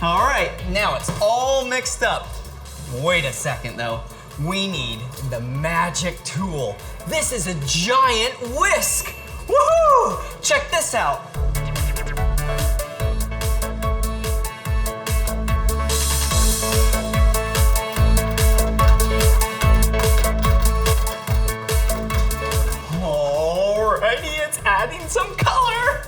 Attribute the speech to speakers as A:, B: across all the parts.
A: All right, now it's all mixed up. Wait a second though. We need the magic tool. This is a giant whisk. Woohoo! Check this out. Alrighty, it's adding some color.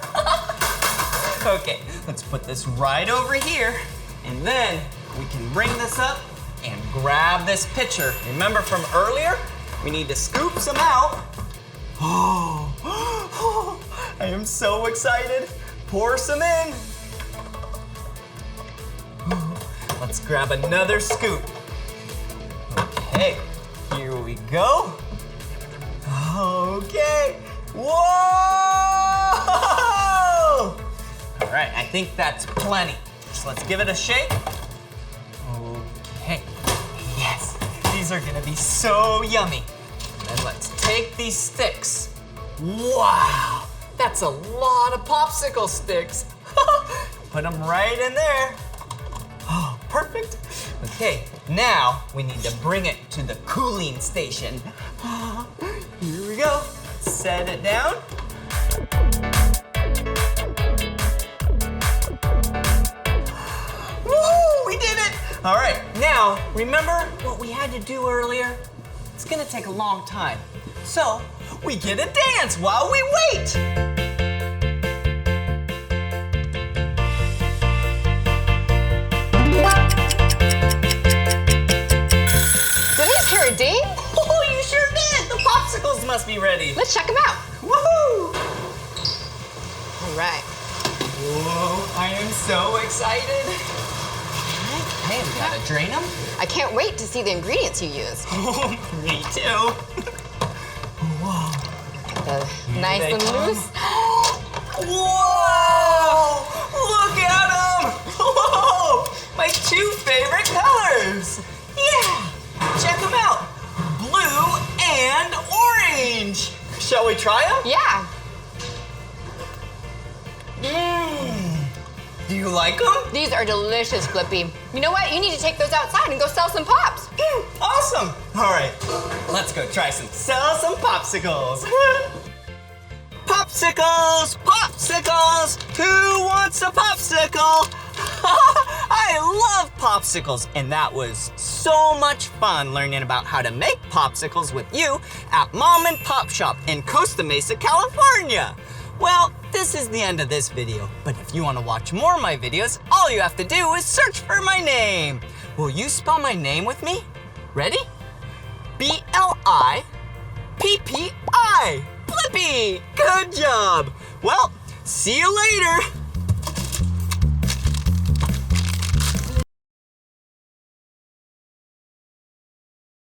A: Okay, let's put this right over here, and then we can bring this up and grab this pitcher. Remember from earlier? We need to scoop some out. Oh, I am so excited. Pour some in. Let's grab another scoop. Okay, here we go. Okay, whoa! All right, I think that's plenty. So let's give it a shake. Okay, yes, these are gonna be so yummy. And let's take these sticks. Wow, that's a lot of popsicle sticks. Put them right in there. Oh, perfect. Okay, now we need to bring it to the cooling station. Here we go. Set it down. Woo, we did it! All right, now, remember what we had to do earlier? It's gonna take a long time. So, we get a dance while we wait.
B: Did I just hear a ding?
A: Oh, you sure did! The popsicles must be ready.
B: Let's check them out.
A: Woohoo!
B: All right.
A: Whoa, I am so excited. Hey, we gotta drain them?
B: I can't wait to see the ingredients you used.
A: Oh, me too. Whoa.
B: Nice and loose.
A: Whoa! Look at them! Whoa! My two favorite colors. Yeah! Check them out. Blue and orange. Shall we try them?
B: Yeah.
A: Do you like them?
B: These are delicious, Blippi. You know what? You need to take those outside and go sell some pops.
A: Awesome. All right, let's go sell some popsicles. Popsicles, popsicles. Who wants a popsicle? I love popsicles, and that was so much fun learning about how to make popsicles with you at Mom and Pop Shop in Costa Mesa, California. Well, this is the end of this video, but if you want to watch more of my videos, all you have to do is search for my name. Will you spell my name with me? Ready? B-L-I-P-P-I. Blippi! Good job! Well, see you later!